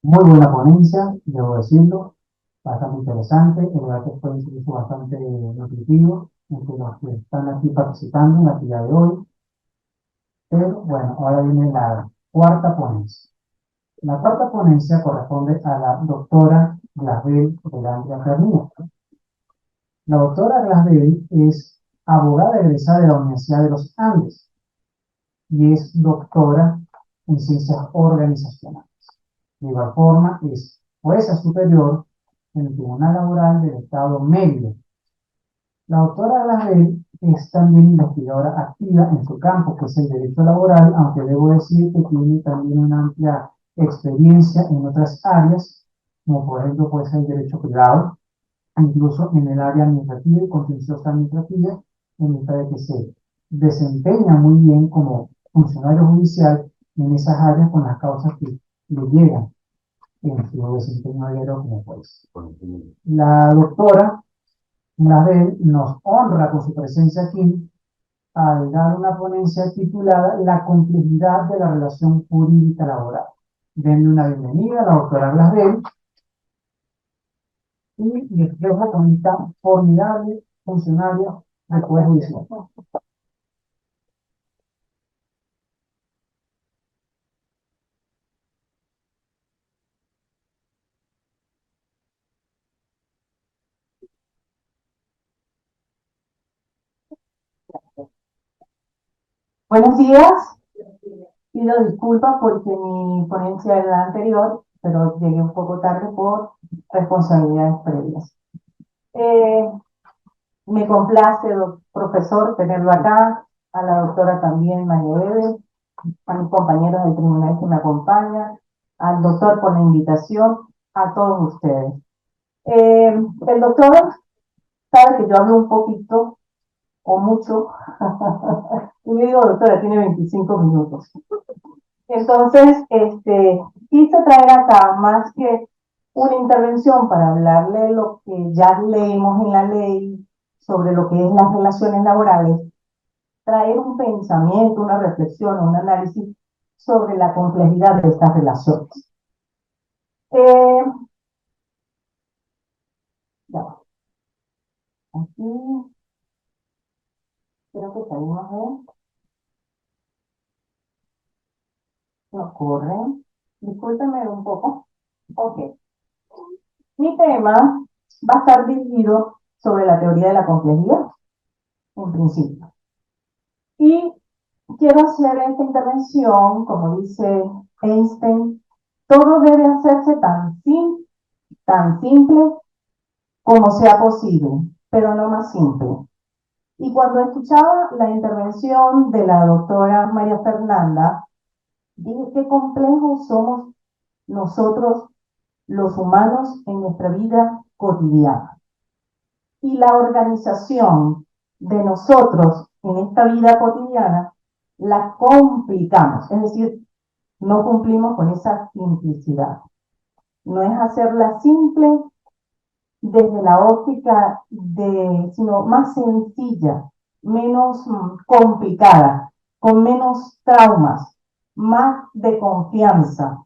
Muy buena ponencia, debo decirlo, bastante interesante, el debate fue incluso bastante nutritivo entre los que están aquí participando en la actividad de hoy. Pero bueno, ahora viene la cuarta ponencia. La cuarta ponencia corresponde a la doctora Glasbel Delandria Fermín. La doctora Glasbel es abogada egresada de la Universidad de los Andes y es doctora en ciencias organizacionales. De igual forma, es jueza superior en el Tribunal Laboral del Estado Mérida. La doctora Glasbel es también investigadora activa en su campo, que es el derecho laboral, aunque debo decir que tiene también una amplia experiencia en otras áreas, como por ejemplo puede ser el derecho privado, incluso en el área administrativa y contenciosa administrativa, en vista de que se desempeña muy bien como funcionario judicial en esas áreas con las causas que le llegan en su desempeño diario como juez. La doctora Mabel nos honra con su presencia aquí al dar una ponencia titulada La complejidad de la relación jurídica laboral. Denle una bienvenida a la doctora Glasbel y les dejo con esta formidable funcionaria del Poder Judicial. Buenos días, pido disculpas porque mi ponencia era la anterior, pero llegué un poco tarde por responsabilidades previas. Eh, Me complace, profesor, tenerlo acá, a la doctora también, María Bebe, a mis compañeros del tribunal que me acompañan, al doctor por la invitación, a todos ustedes. El doctor sabe que yo hablo un poquito o mucho, y le digo, doctora, tiene 25 minutos. Entonces, quise traer acá más que una intervención para hablarle de lo que ya leemos en la ley sobre lo que es las relaciones laborales, traer un pensamiento, una reflexión, un análisis sobre la complejidad de estas relaciones. Eh, ya va. Aquí creo que salimos de, nos corren. Discúlpenme un poco. Ok. Mi tema va a estar dirigido sobre la teoría de la complejidad, en principio. Y quiero hacer esta intervención, como dice Einstein, todo debe hacerse tan simple como sea posible, pero no más simple. Y cuando escuchaba la intervención de la doctora María Fernanda, dije qué complejos somos nosotros los humanos en nuestra vida cotidiana. Y la organización de nosotros en esta vida cotidiana la complicamos, es decir, no cumplimos con esa simplicidad. No es hacerla simple desde la óptica sino más sencilla, menos complicada, con menos traumas, más de confianza.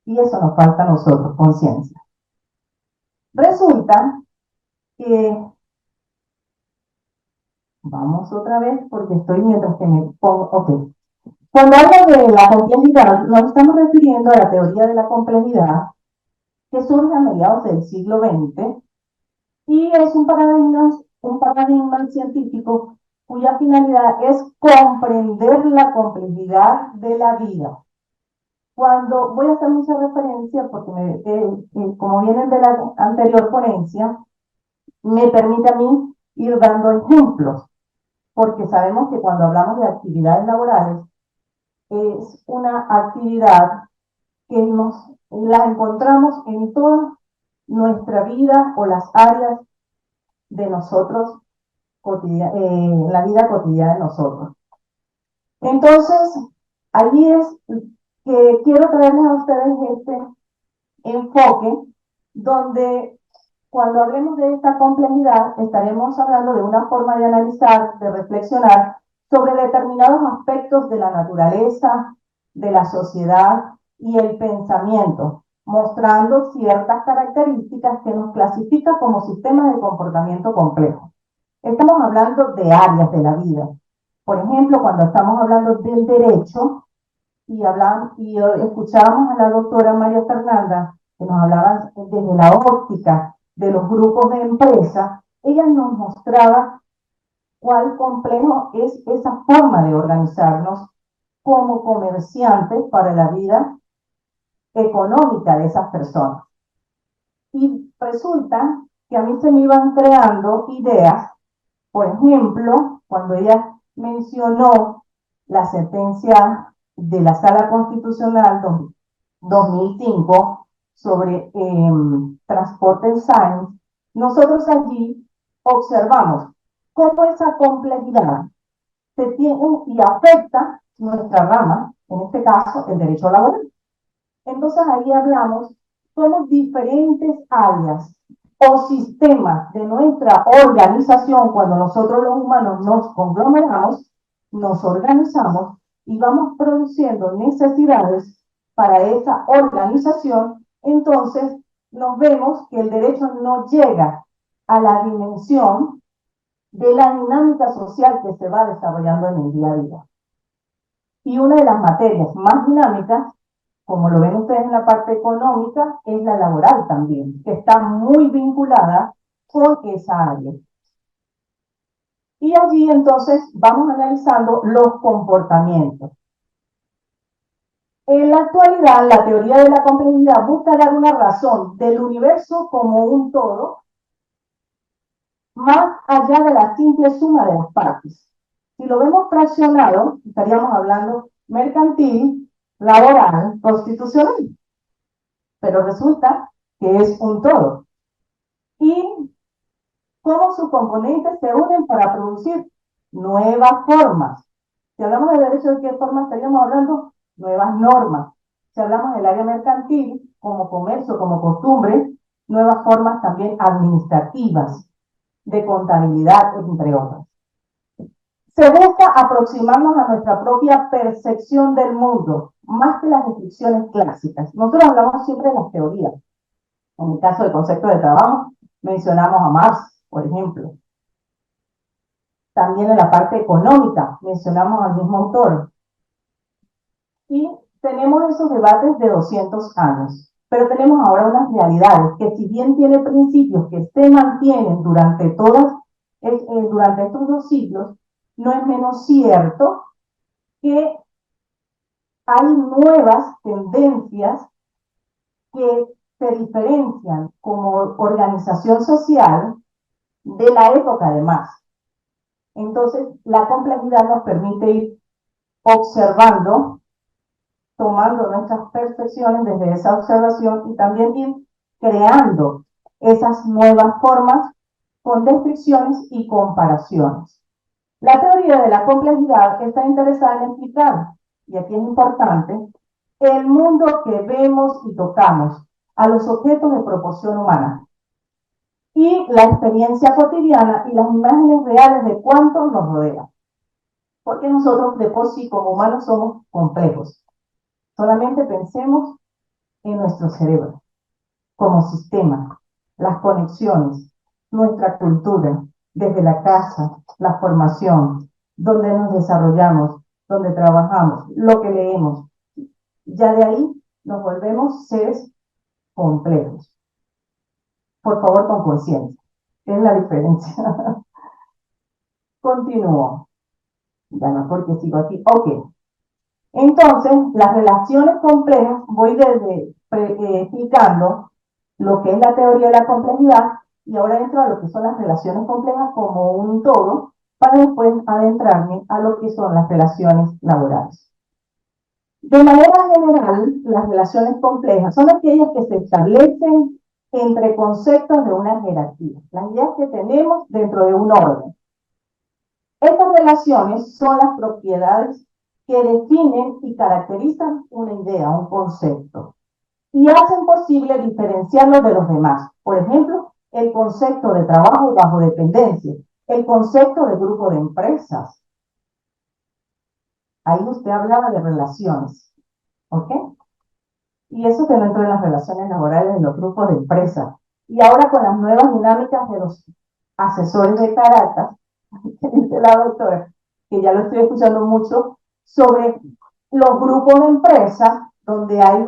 Y eso nos falta a nosotros, conciencia. Resulta que, vamos otra vez porque estoy mientras que me pongo, ok. Cuando hablo de la complejidad, nos estamos refiriendo a la teoría de la complejidad que surge a mediados del siglo XX y es un paradigma científico cuya finalidad es comprender la complejidad de la vida. Cuando voy a hacer mucha referencia, porque como vienen de la anterior ponencia, me permite a mí ir dando ejemplos, porque sabemos que cuando hablamos de actividades laborales, es una actividad que la encontramos en toda nuestra vida o las áreas de nosotros, la vida cotidiana de nosotros. Entonces, allí es que quiero traerles a ustedes este enfoque donde cuando hablemos de esta complejidad estaremos hablando de una forma de analizar, de reflexionar sobre determinados aspectos de la naturaleza, de la sociedad, y el pensamiento, mostrando ciertas características que nos clasifican como sistemas de comportamiento complejo. Estamos hablando de áreas de la vida. Por ejemplo, cuando estamos hablando del derecho y escuchábamos a la doctora María Fernanda, que nos hablaba desde la óptica de los grupos de empresa, ella nos mostraba cuál complejo es esa forma de organizarnos como comerciantes para la vida económica de esas personas. Y resulta que a mí se me iban creando ideas, por ejemplo, cuando ella mencionó la sentencia de la Sala Constitucional 2005 sobre transporte en Sainz, nosotros allí observamos cómo esa complejidad se tiene y afecta nuestra rama, en este caso el derecho laboral. Entonces ahí hablamos cómo diferentes áreas o sistemas de nuestra organización, cuando nosotros los humanos nos conglomeramos, nos organizamos y vamos produciendo necesidades para esa organización, entonces nos vemos que el derecho no llega a la dimensión de la dinámica social que se va desarrollando en el día a día. Y una de las materias más dinámicas, como lo ven ustedes en la parte económica, es la laboral también, que está muy vinculada con esa área. Y allí entonces vamos analizando los comportamientos. En la actualidad, la teoría de la complejidad busca dar una razón del universo como un todo, más allá de la simple suma de las partes. Si lo vemos fraccionado, estaríamos hablando mercantil, laboral, constitucional. Pero resulta que es un todo. Y cómo sus componentes se unen para producir nuevas formas. Si hablamos de derecho, ¿de qué forma estaríamos hablando? Nuevas normas. Si hablamos del área mercantil, como comercio, como costumbre, nuevas formas también administrativas, de contabilidad, entre otras. Se busca aproximarnos a nuestra propia percepción del mundo, más que las descripciones clásicas. Nosotros hablamos siempre de las teorías. En el caso del concepto de trabajo, mencionamos a Marx, por ejemplo. También en la parte económica, mencionamos al mismo autor. Y tenemos esos debates de 200 años. Pero tenemos ahora unas realidades que, si bien tiene principios que se mantienen durante estos 2 siglos, no es menos cierto que hay nuevas tendencias que se diferencian como organización social de la época además. Entonces, la complejidad nos permite ir observando, tomando nuestras percepciones desde esa observación y también ir creando esas nuevas formas con descripciones y comparaciones. La teoría de la complejidad está interesada en explicar, y aquí es importante, el mundo que vemos y tocamos a los objetos de proporción humana y la experiencia cotidiana y las imágenes reales de cuánto nos rodea. Porque nosotros de por sí como humanos somos complejos. Solamente pensemos en nuestro cerebro como sistema, las conexiones, nuestra cultura, desde la casa, la formación, donde nos desarrollamos, donde trabajamos, lo que leemos. Ya de ahí nos volvemos seres complejos. Por favor, con conciencia. Es la diferencia. Continúo. Ya no porque sigo aquí. Ok. Entonces, las relaciones complejas, voy desde explicando lo que es la teoría de la complejidad y ahora entro a lo que son las relaciones complejas como un todo, para después adentrarme a lo que son las relaciones laborales. De manera general, las relaciones complejas son aquellas que se establecen entre conceptos de una jerarquía, las ideas que tenemos dentro de un orden. Estas relaciones son las propiedades que definen y caracterizan una idea, un concepto, y hacen posible diferenciarlo de los demás. Por ejemplo, el concepto de trabajo bajo dependencia, el concepto de grupo de empresas. Ahí usted hablaba de relaciones, ¿ok? Y eso que no entró en las relaciones laborales en los grupos de empresa. Y ahora con las nuevas dinámicas de los asesores de Caracas, que dice la doctora, que ya lo estoy escuchando mucho, sobre los grupos de empresas donde hay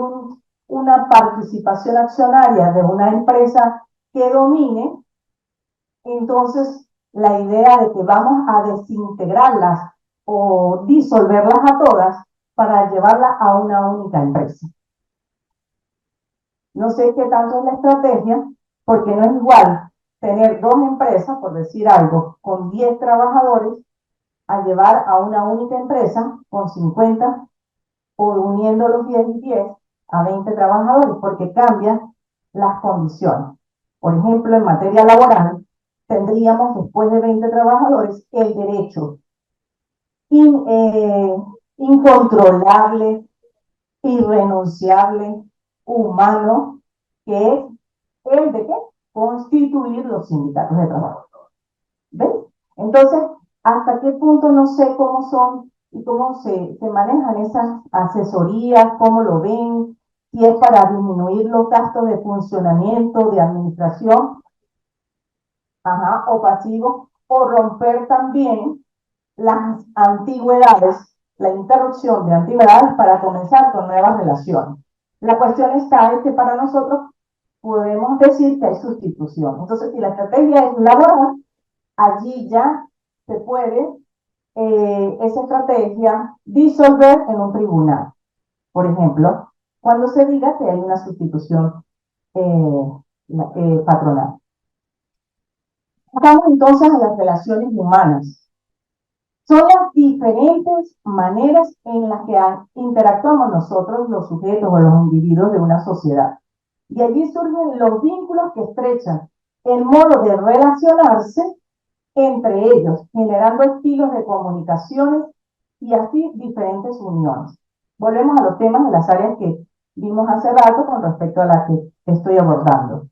una participación accionaria de una empresa que domine, entonces la idea de que vamos a desintegrarlas o disolverlas a todas para llevarlas a una única empresa. No sé qué tanto es la estrategia, porque no es igual tener dos empresas, por decir algo, con 10 trabajadores, a llevar a una única empresa con 50 o uniendo los 10 y 10 a 20 trabajadores, porque cambian las condiciones. Por ejemplo, en materia laboral, tendríamos después de 20 trabajadores el derecho in, incontrolable, irrenunciable, humano, que es el de qué? Constituir los sindicatos de trabajo. ¿Ven? Entonces, ¿hasta qué punto no sé cómo son y cómo se manejan esas asesorías, cómo lo ven, si es para disminuir los gastos de funcionamiento, de administración, ajá, o pasivo, o romper también las antigüedades, la interrupción de antigüedades para comenzar con nuevas relaciones? La cuestión está en que para nosotros podemos decir que hay sustitución. Entonces, si la estrategia es laboral, allí ya se puede esa estrategia disolver en un tribunal. Por ejemplo, cuando se diga que hay una sustitución patronal. Vamos entonces a las relaciones humanas. Son las diferentes maneras en las que interactuamos nosotros, los sujetos o los individuos de una sociedad. Y allí surgen los vínculos que estrechan el modo de relacionarse entre ellos, generando estilos de comunicaciones y así diferentes uniones. Volvemos a los temas de las áreas que vimos hace rato con respecto a las que estoy abordando.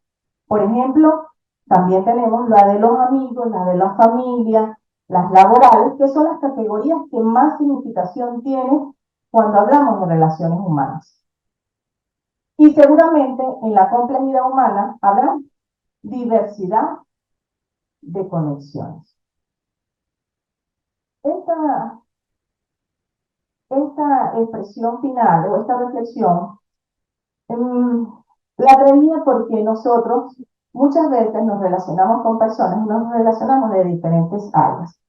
Por ejemplo, también tenemos la de los amigos, la de la familia, las laborales, que son las categorías que más significación tienen cuando hablamos de relaciones humanas. Y seguramente en la complejidad humana habrá diversidad de conexiones. Esta expresión final o esta reflexión la traía porque nosotros muchas veces nos relacionamos con personas y nos relacionamos de diferentes áreas.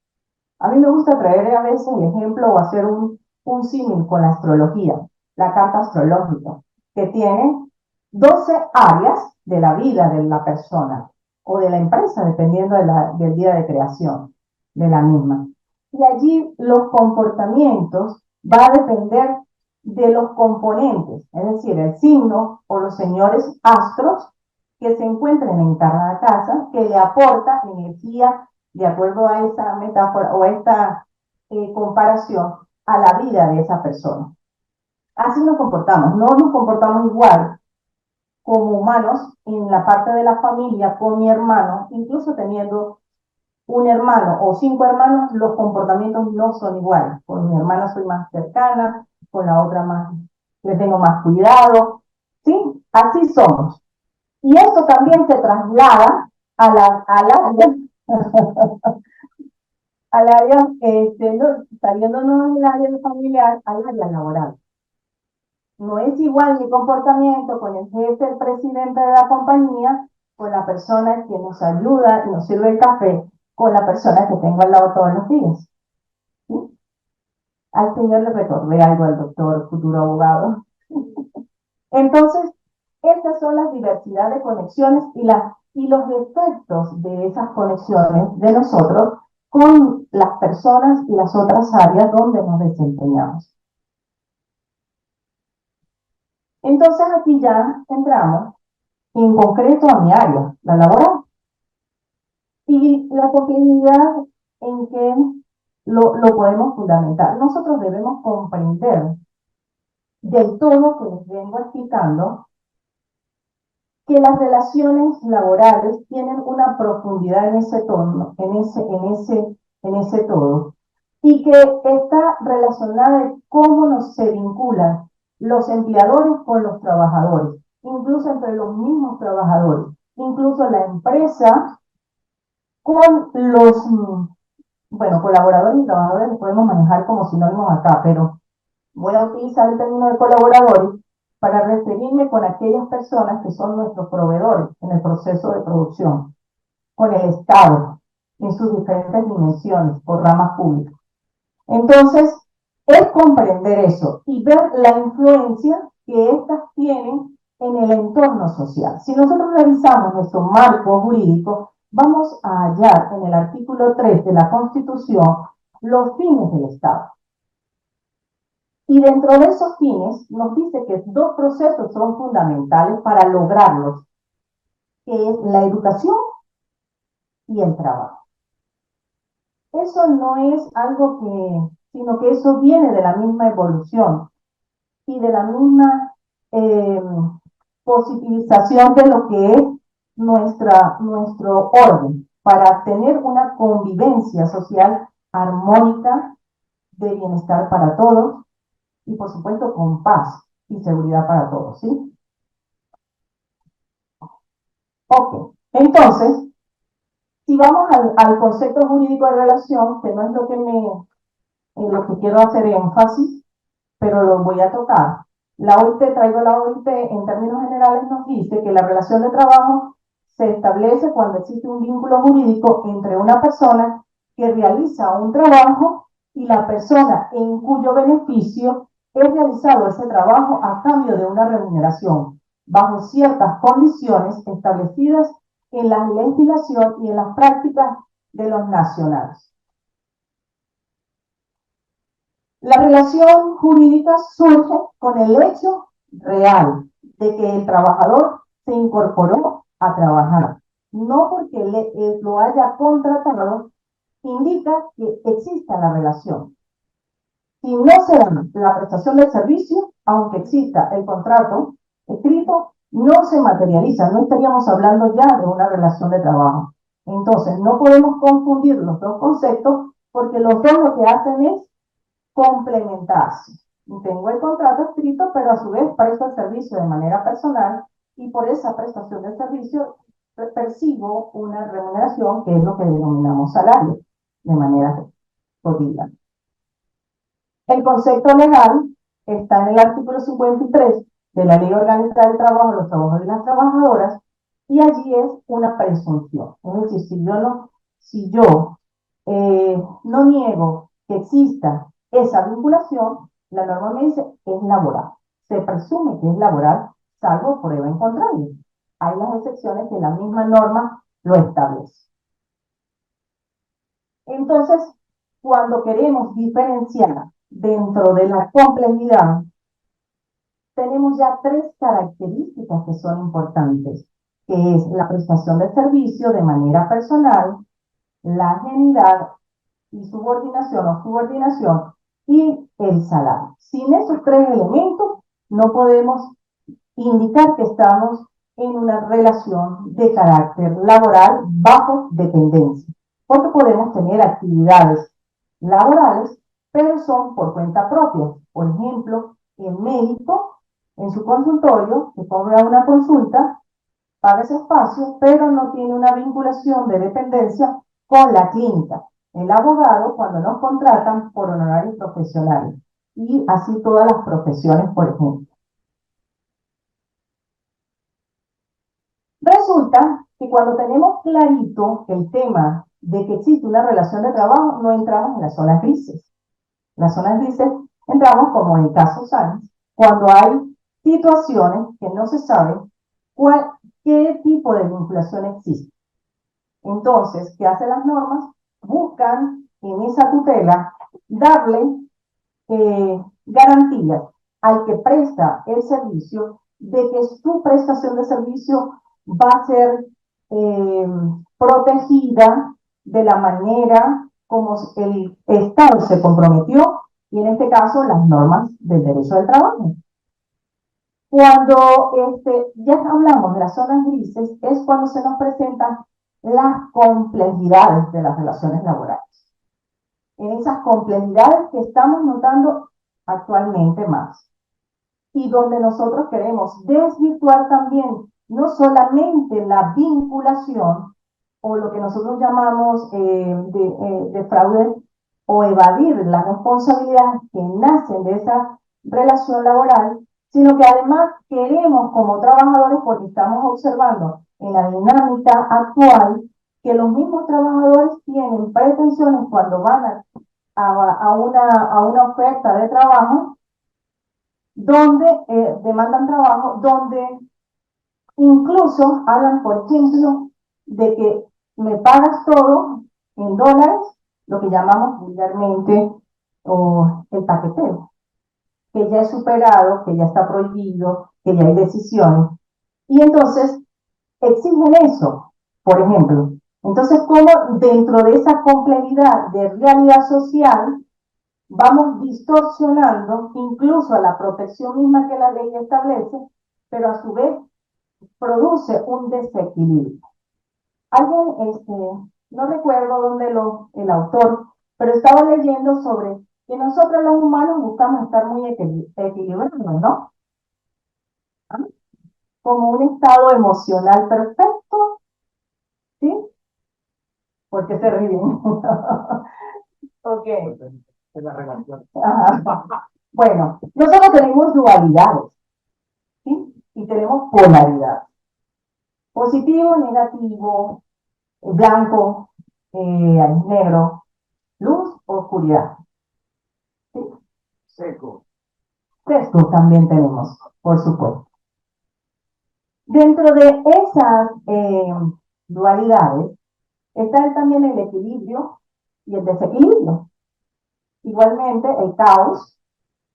A mí me gusta traer a veces el ejemplo o hacer un símil con la astrología, la carta astrológica, que tiene 12 áreas de la vida de la persona o de la empresa, dependiendo del día de creación de la misma. Y allí los comportamientos va a depender de los componentes, es decir, el signo o los señores astros que se encuentren en cada casa, que le aporta energía de acuerdo a esa metáfora o a esta comparación a la vida de esa persona. Así nos comportamos, no nos comportamos igual como humanos en la parte de la familia con mi hermano, incluso teniendo un hermano o 5 hermanos, los comportamientos no son iguales. Con mi hermana soy más cercana, con la otra más, le tengo más cuidado, ¿sí? Así somos. Y eso también se traslada al área, al área, saliéndonos del área familiar, al área laboral. No es igual mi comportamiento con el jefe, el presidente de la compañía, con la persona que nos ayuda y nos sirve el café, con la persona que tengo al lado todos los días. ¿Sí? Al señor le recordé algo al doctor, futuro abogado. Entonces, estas son las diversidades de conexiones y los efectos de esas conexiones de nosotros con las personas y las otras áreas donde nos desempeñamos. Entonces aquí ya entramos en concreto a mi área, la laboral, y la complejidad en que lo podemos fundamentar. Nosotros debemos comprender del todo que les vengo explicando que las relaciones laborales tienen una profundidad en ese tono, en ese todo, y que está relacionada de cómo se vinculan los empleadores con los trabajadores, incluso entre los mismos trabajadores, incluso la empresa con los, bueno, colaboradores y trabajadores los podemos manejar como sinónimos acá, pero voy a utilizar el término de colaboradores para referirme con aquellas personas que son nuestros proveedores en el proceso de producción, con el Estado en sus diferentes dimensiones o ramas públicas. Entonces, es comprender eso y ver la influencia que éstas tienen en el entorno social. Si nosotros revisamos nuestro marco jurídico, vamos a hallar en el artículo 3 de la Constitución los fines del Estado. Y dentro de esos fines nos dice que dos procesos son fundamentales para lograrlos, que es la educación y el trabajo. Eso no es algo sino que eso viene de la misma evolución y de la misma positivización de lo que es nuestro orden para tener una convivencia social armónica de bienestar para todos y por supuesto con paz y seguridad para todos, ¿sí? Ok, entonces, si vamos al concepto jurídico de relación, que no es lo que lo que quiero hacer énfasis, pero lo voy a tocar. La OIT, traigo la OIT, en términos generales nos dice que la relación de trabajo se establece cuando existe un vínculo jurídico entre una persona que realiza un trabajo y la persona en cuyo beneficio es realizado ese trabajo a cambio de una remuneración, bajo ciertas condiciones establecidas en la legislación y en las prácticas de los nacionales. La relación jurídica surge con el hecho real de que el trabajador se incorporó a trabajar, no porque lo haya contratado, indica que exista la relación. Si no se da la prestación del servicio, aunque exista el contrato escrito, no se materializa, no estaríamos hablando ya de una relación de trabajo. Entonces, no podemos confundir los dos conceptos porque los dos lo que hacen es complementarse. Tengo el contrato escrito, pero a su vez presto el servicio de manera personal y por esa prestación de servicio percibo una remuneración que es lo que denominamos salario de manera cotidiana. El concepto legal está en el artículo 53 de la Ley Orgánica del Trabajo de los Trabajadores y las Trabajadoras y allí es una presunción. Es decir, si yo no niego que exista esa vinculación, la norma me dice es laboral. Se presume que es laboral, salvo prueba en contrario. Hay las excepciones que la misma norma lo establece. Entonces, cuando queremos diferenciar dentro de la complejidad, tenemos ya tres características que son importantes, que es la prestación de servicio de manera personal, la ajenidad y subordinación o subordinación y el salario. Sin esos tres elementos no podemos indicar que estamos en una relación de carácter laboral bajo dependencia, porque podemos tener actividades laborales, pero son por cuenta propia. Por ejemplo, el médico en su consultorio que cobra una consulta, paga ese espacio, pero no tiene una vinculación de dependencia con la clínica. El abogado, cuando nos contratan por honorarios profesionales, y así todas las profesiones, por ejemplo. Resulta que cuando tenemos clarito el tema de que existe una relación de trabajo, no entramos en las zonas grises. En las zonas grises entramos, como en el caso Sáenz, cuando hay situaciones que no se sabe qué tipo de vinculación existe. Entonces, ¿qué hacen las normas? Buscan en esa tutela darle garantías al que presta el servicio de que su prestación de servicio va a ser protegida de la manera como el Estado se comprometió y en este caso las normas del derecho del trabajo. Cuando ya hablamos de las zonas grises es cuando se nos presentan las complejidades de las relaciones laborales. En esas complejidades que estamos notando actualmente más. y donde nosotros queremos desvirtuar también no solamente la vinculación o lo que nosotros llamamos de fraude o evadir las responsabilidades que nacen de esa relación laboral, sino que además queremos como trabajadores, porque estamos observando en la dinámica actual que los mismos trabajadores tienen pretensiones cuando van a una oferta de trabajo donde demandan trabajo, donde incluso hablan, por ejemplo, de que me pagas todo en dólares, lo que llamamos vulgarmente o el paqueteo, que ya es superado, que ya está prohibido, que ya hay decisiones. Y entonces exigen eso, por ejemplo. Entonces, ¿cómo dentro de esa complejidad de realidad social vamos distorsionando incluso a la protección misma que la ley establece, pero a su vez produce un desequilibrio? Alguien, no recuerdo dónde el autor, pero estaba leyendo sobre que nosotros los humanos buscamos estar muy equilibrados, ¿no? ¿Ah? Como un estado emocional perfecto, ¿sí? Porque se ríen. Ok. En la relación. Ajá. Bueno, nosotros tenemos dualidades, ¿sí? Y tenemos polaridad. Positivo, negativo, blanco, negro, luz, oscuridad. ¿Sí? Seco. Sesgos también tenemos, por supuesto. Dentro de esas dualidades está también el equilibrio y el desequilibrio. Igualmente el caos,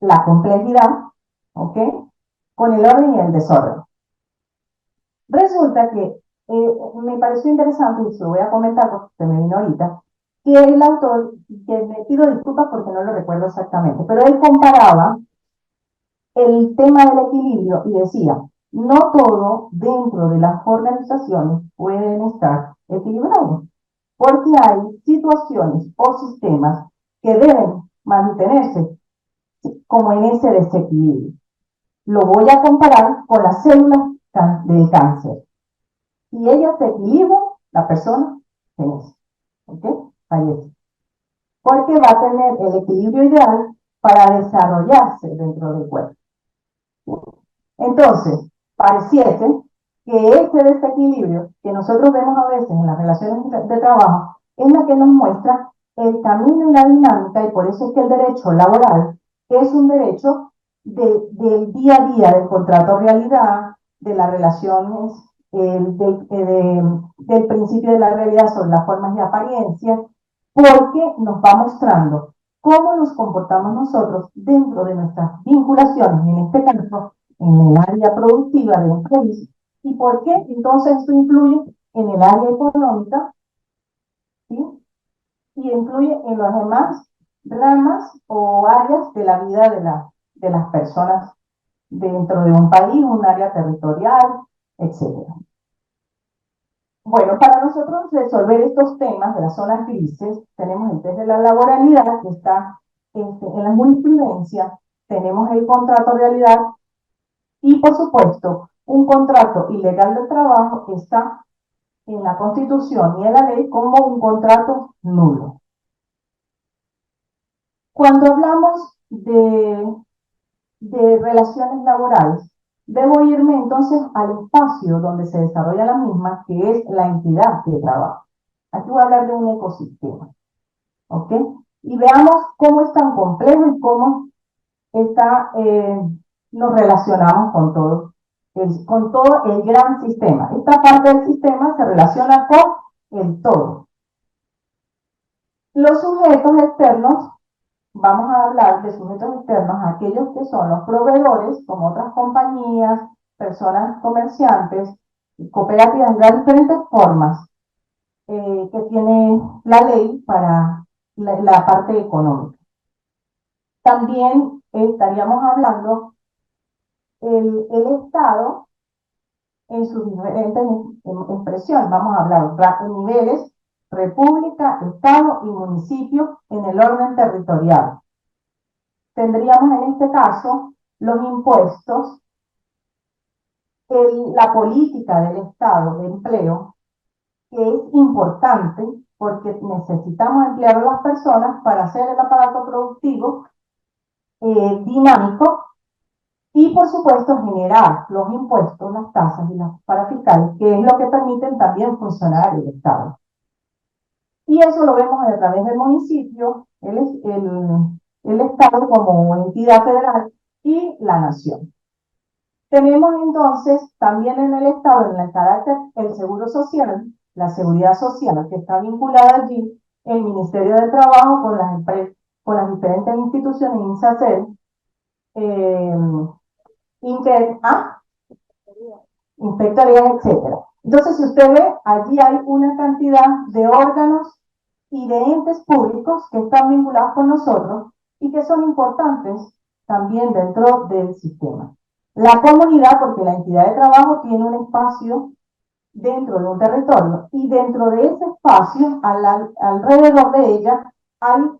la complejidad, ¿ok? Con el orden y el desorden. Resulta que me pareció interesante, y se lo voy a comentar porque se me vino ahorita, que el autor, que me pido disculpas porque no lo recuerdo exactamente, pero él comparaba el tema del equilibrio y decía, no todo dentro de las organizaciones pueden estar equilibrados, porque hay situaciones o sistemas que deben mantenerse como en ese desequilibrio. Lo voy a comparar con las células del cáncer. Si ellas se equilibran, la persona fallece, ¿ok? Fallece. Porque va a tener el equilibrio ideal para desarrollarse dentro del cuerpo. Entonces, pareciese que ese desequilibrio que nosotros vemos a veces en las relaciones de trabajo es la que nos muestra el camino y la dinámica, y por eso es que el derecho laboral es un derecho del día a día, del contrato realidad, de las relaciones, del principio de la realidad sobre las formas de apariencia, porque nos va mostrando cómo nos comportamos nosotros dentro de nuestras vinculaciones, y en este caso, en el área productiva de un país, y por qué entonces esto influye en el área económica, ¿sí? Y influye en las demás ramas o áreas de la vida de las personas dentro de un país, un área territorial, etcétera. Bueno, para nosotros resolver estos temas de las zonas grises, tenemos el test de la laboralidad, que está en la jurisprudencia, tenemos el contrato realidad y, por supuesto, un contrato ilegal de trabajo está en la Constitución y en la ley como un contrato nulo. Cuando hablamos de relaciones laborales, debo irme entonces al espacio donde se desarrolla la misma, que es la entidad de trabajo. Aquí voy a hablar de un ecosistema, ¿ok? Y veamos cómo es tan complejo y cómo está, nos relacionamos con todo el gran sistema. Esta parte del sistema se relaciona con el todo. Los sujetos externos, vamos a hablar de sujetos externos, aquellos que son los proveedores, como otras compañías, personas comerciantes, cooperativas, de diferentes formas que tiene la ley para la parte económica. También estaríamos hablando el Estado en sus diferentes expresiones. Vamos a hablar de niveles, república, Estado y municipio en el orden territorial. Tendríamos en este caso los impuestos, la política del Estado de empleo, que es importante porque necesitamos emplear a las personas para hacer el aparato productivo dinámico y, por supuesto, generar los impuestos, las tasas y las parafiscales, que es lo que permiten también funcionar el Estado. Y eso lo vemos a través del municipio, el Estado como entidad federal y la nación. Tenemos entonces también en el Estado, en el carácter, el seguro social, la seguridad social, que está vinculada allí, el Ministerio de Trabajo con las diferentes instituciones, INSACER, eh, inspectorías, etcétera. Entonces, si usted ve, allí hay una cantidad de órganos y de entes públicos que están vinculados con nosotros y que son importantes también dentro del sistema. La comunidad, porque la entidad de trabajo tiene un espacio dentro de un territorio y dentro de ese espacio, alrededor de ella, hay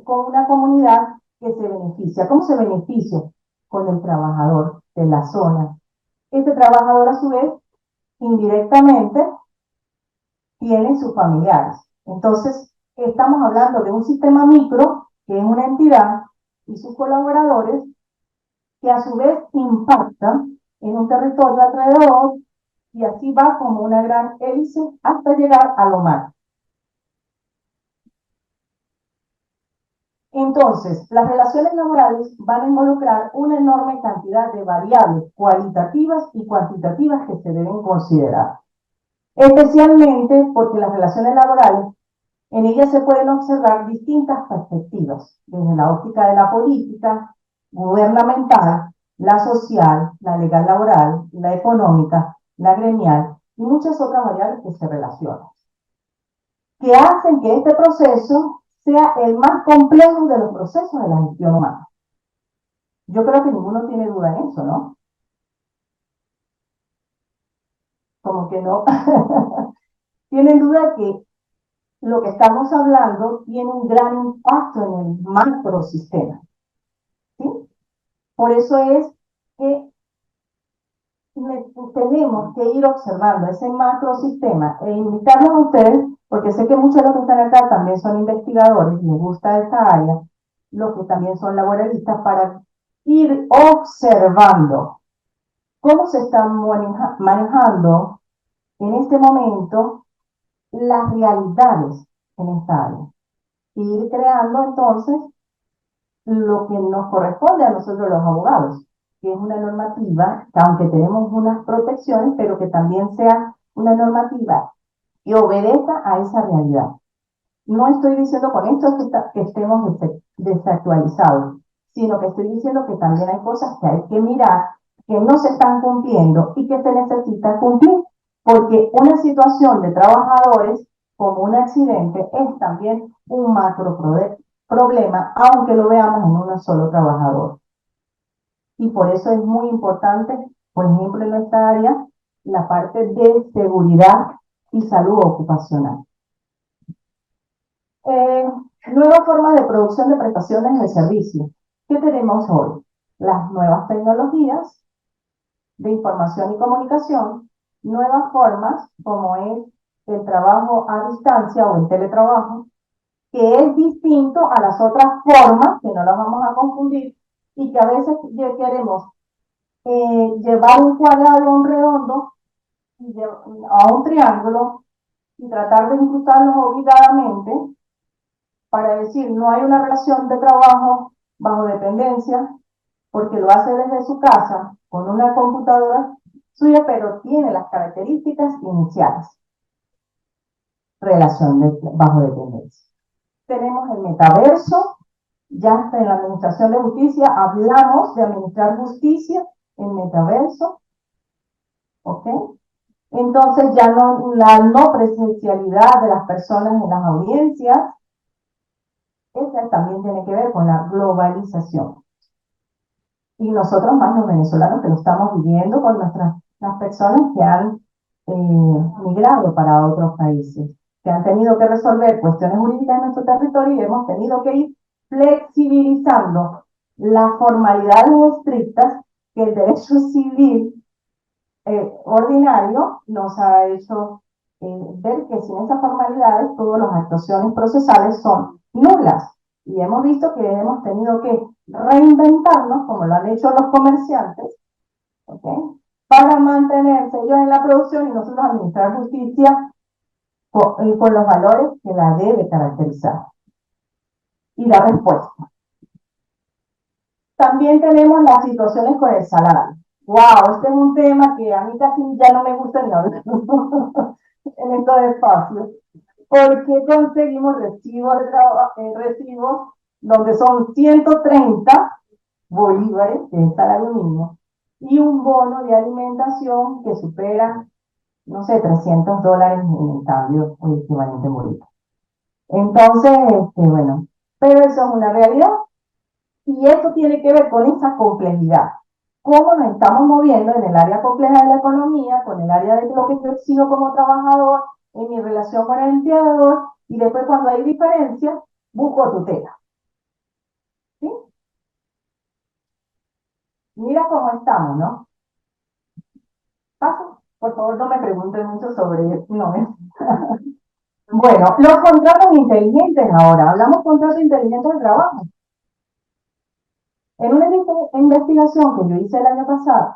con una comunidad que se beneficia. ¿Cómo se beneficia? Con el trabajador de la zona. Este trabajador, a su vez, indirectamente, tiene sus familiares. Entonces, estamos hablando de un sistema micro, que es una entidad, y sus colaboradores, que a su vez impactan en un territorio alrededor, y así va como una gran hélice hasta llegar a lo macro. Entonces, las relaciones laborales van a involucrar una enorme cantidad de variables cualitativas y cuantitativas que se deben considerar. Especialmente porque las relaciones laborales, en ellas se pueden observar distintas perspectivas, desde la óptica de la política, gubernamental, la social, la legal laboral, la económica, la gremial y muchas otras variables que se relacionan, que hacen que este proceso sea el más complejo de los procesos de la gestión humana. Yo creo que ninguno tiene duda en eso, ¿no? Como que no. Tienen duda que lo que estamos hablando tiene un gran impacto en el macrosistema, ¿sí? Por eso es que tenemos que ir observando ese macrosistema e invitarlos a ustedes, porque sé que muchos de los que están acá también son investigadores, les gusta esta área, los que también son laboralistas, para ir observando cómo se están manejando en este momento las realidades en esta área. Y ir creando entonces lo que nos corresponde a nosotros los abogados, que es una normativa, que aunque tenemos unas protecciones, pero que también sea una normativa que obedezca a esa realidad. No estoy diciendo con esto que estemos desactualizados, sino que estoy diciendo que también hay cosas que hay que mirar, que no se están cumpliendo y que se necesitan cumplir, porque una situación de trabajadores como un accidente es también un macro problema, aunque lo veamos en uno solo trabajador. Y por eso es muy importante, por ejemplo, en nuestra área, la parte de seguridad y salud ocupacional. Nuevas formas de producción de prestaciones de servicio. ¿Qué tenemos hoy? Las nuevas tecnologías de información y comunicación, nuevas formas como es el trabajo a distancia o el teletrabajo, que es distinto a las otras formas, que no las vamos a confundir, y que a veces queremos llevar un cuadrado a un redondo, a un triángulo, y tratar de incrustarlos obligadamente, para decir no hay una relación de trabajo bajo dependencia, porque lo hace desde su casa, con una computadora suya, pero tiene las características iniciales. Relación bajo dependencia. Tenemos el metaverso, ya en la administración de justicia hablamos de administrar justicia en metaverso, ¿ok? Entonces ya no, la no presencialidad de las personas en las audiencias, esa también tiene que ver con la globalización. Y nosotros más los venezolanos que lo estamos viviendo con las personas que han migrado para otros países, que han tenido que resolver cuestiones jurídicas en nuestro territorio y hemos tenido que ir flexibilizando las formalidades estrictas que el derecho civil ordinario nos ha hecho ver que sin esas formalidades todas las actuaciones procesales son nulas. Y hemos visto que hemos tenido que reinventarnos, como lo han hecho los comerciantes, ¿okay? Para mantenerse ellos en la producción y nosotros administrar justicia con los valores que la debe caracterizar y dar respuesta. También tenemos las situaciones con el salario. Wow, este es un tema que a mí casi ya no me gusta ni hablar en estos espacios. ¿Por qué conseguimos recibos donde son 130 bolívares, que es el salario mínimo, y un bono de alimentación que supera, no sé, $300 en cambio o equivalente bolívar? Entonces, bueno, pero eso es una realidad. Y esto tiene que ver con esa complejidad. Cómo nos estamos moviendo en el área compleja de la economía, con el área de lo que yo exijo como trabajador, en mi relación con el empleador, y después cuando hay diferencias, busco tutela. ¿Sí? Mira cómo estamos, ¿no? Paso. Por favor, no me pregunten mucho sobre esto. No, bueno, los contratos inteligentes ahora. Hablamos de contratos inteligentes de trabajo. En una investigación que yo hice el año pasado,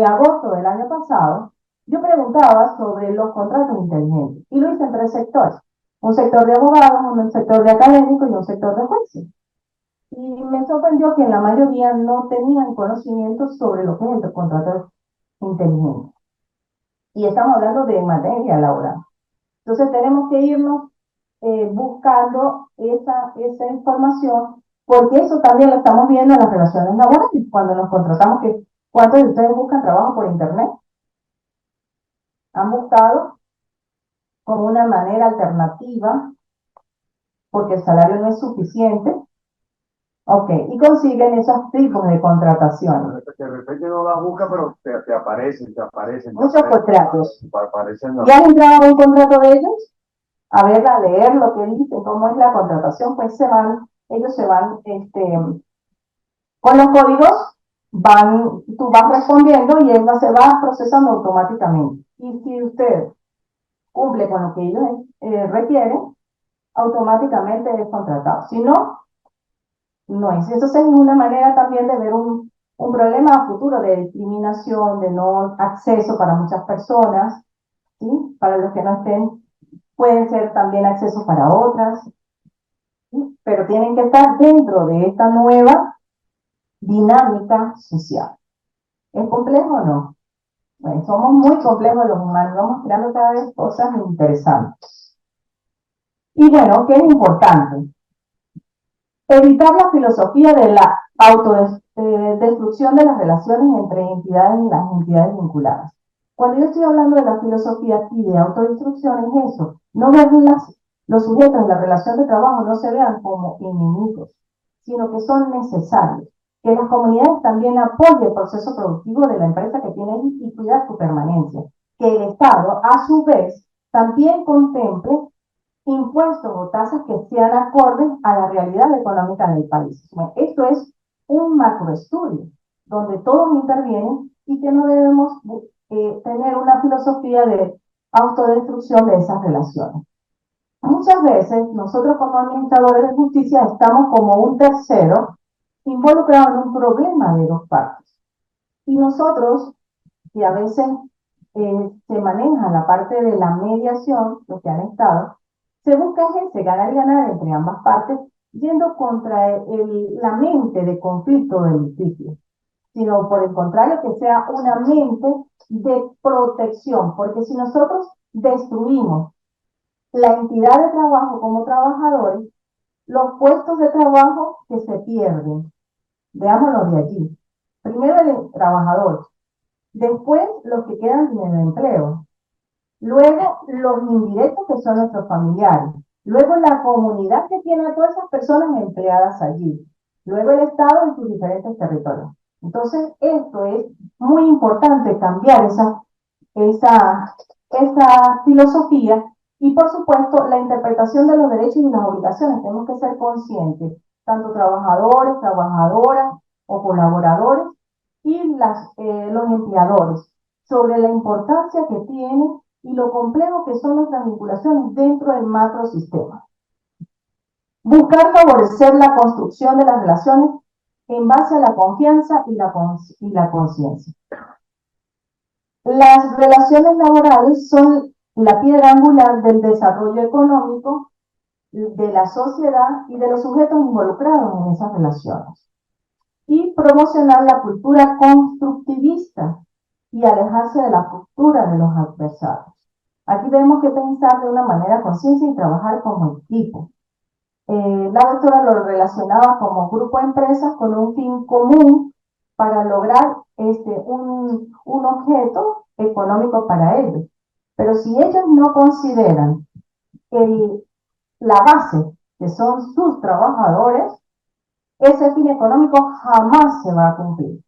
agosto del año pasado, yo preguntaba sobre los contratos inteligentes y lo hice en 3 sectores. Un sector de abogados, un sector de académicos y un sector de jueces. Y me sorprendió que la mayoría no tenían conocimiento sobre lo que es el contrato inteligente. Y estamos hablando de materia laboral. Entonces tenemos que irnos buscando esa información, porque eso también lo estamos viendo en las relaciones laborales, cuando nos contratamos, que ¿cuántos de ustedes buscan trabajo por internet? ¿Han buscado como una manera alternativa porque el salario no es suficiente? Ok, y consiguen esos tipos de contrataciones. De repente no las busca, pero te aparecen. Muchos contratos. Aparecen ¿Ya has entrado en un contrato de ellos? A ver, a leer lo que dice, cómo es la contratación, pues ellos se van, con los códigos, tú vas respondiendo y él se va procesando automáticamente. Y si usted cumple con lo que ellos requieren, automáticamente es contratado. Si no, no es. Entonces es una manera también de ver un problema a futuro de discriminación, de no acceso para muchas personas, ¿sí? Para los que no estén, pueden ser también acceso para otras, ¿sí? Pero tienen que estar dentro de esta nueva dinámica social. ¿Es complejo o no? Bueno, somos muy complejos los humanos, vamos creando cada vez cosas interesantes. Y bueno, ¿qué es importante? Evitar la filosofía de la autodestrucción de las relaciones entre entidades y las entidades vinculadas. Cuando yo estoy hablando de la filosofía aquí de autodestrucción es eso, no ver los sujetos de la relación de trabajo no se vean como enemigos, sino que son necesarios. Que las comunidades también apoyen el proceso productivo de la empresa que tiene y cuidar su permanencia. Que el Estado, a su vez, también contemple impuestos o tasas que sean acordes a la realidad económica del país. Bueno, esto es un macroestudio donde todos intervienen y que no debemos tener una filosofía de autodestrucción de esas relaciones. Muchas veces nosotros como administradores de justicia estamos como un tercero involucrado en un problema de dos partes. Y nosotros, que a veces se maneja la parte de la mediación, los que han estado, se busca ese ganar y ganar entre ambas partes, yendo contra la mente de conflicto del litigio, sino por el contrario que sea una mente de protección, porque si nosotros destruimos la entidad de trabajo como trabajadores, los puestos de trabajo que se pierden, veámoslo de allí. Primero el trabajador, después los que quedan sin el empleo, luego los indirectos que son nuestros familiares, luego la comunidad que tiene a todas esas personas empleadas allí, luego el Estado en sus diferentes territorios. Entonces, esto es muy importante cambiar esa filosofía y, por supuesto, la interpretación de los derechos y las obligaciones. Tenemos que ser conscientes tanto trabajadores, trabajadoras o colaboradores y los empleadores, sobre la importancia que tiene y lo complejo que son nuestras vinculaciones dentro del macrosistema. Buscar favorecer la construcción de las relaciones en base a la confianza y la conciencia. Las relaciones laborales son la piedra angular del desarrollo económico de la sociedad y de los sujetos involucrados en esas relaciones. Y promocionar la cultura constructivista y alejarse de la postura de los adversarios. Aquí tenemos que pensar de una manera consciente y trabajar como equipo. La doctora lo relacionaba como grupo de empresas con un fin común para lograr un objeto económico para ellos. Pero si ellos no consideran la base, que son sus trabajadores, ese fin económico jamás se va a cumplir.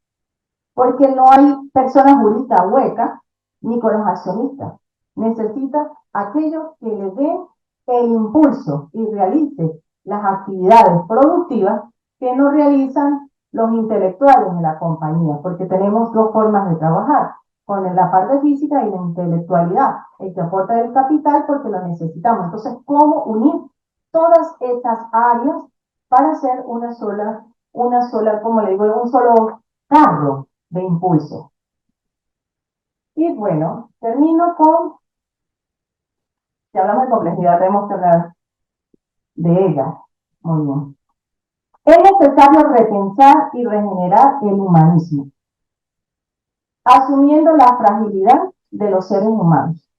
Porque no hay persona jurídica hueca ni con los accionistas. Necesita aquellos que le den el impulso y realicen las actividades productivas que no realizan los intelectuales de la compañía, porque tenemos dos formas de trabajar, con la parte física y la intelectualidad, el que aporta el capital porque lo necesitamos. Entonces, ¿cómo unir todas estas áreas para hacer una sola, como le digo, un solo carro de impulso? Y bueno, termino con, si hablamos de complejidad, tenemos que hablar de ella. Muy bien. Es necesario repensar y regenerar el humanismo, asumiendo la fragilidad de los seres humanos.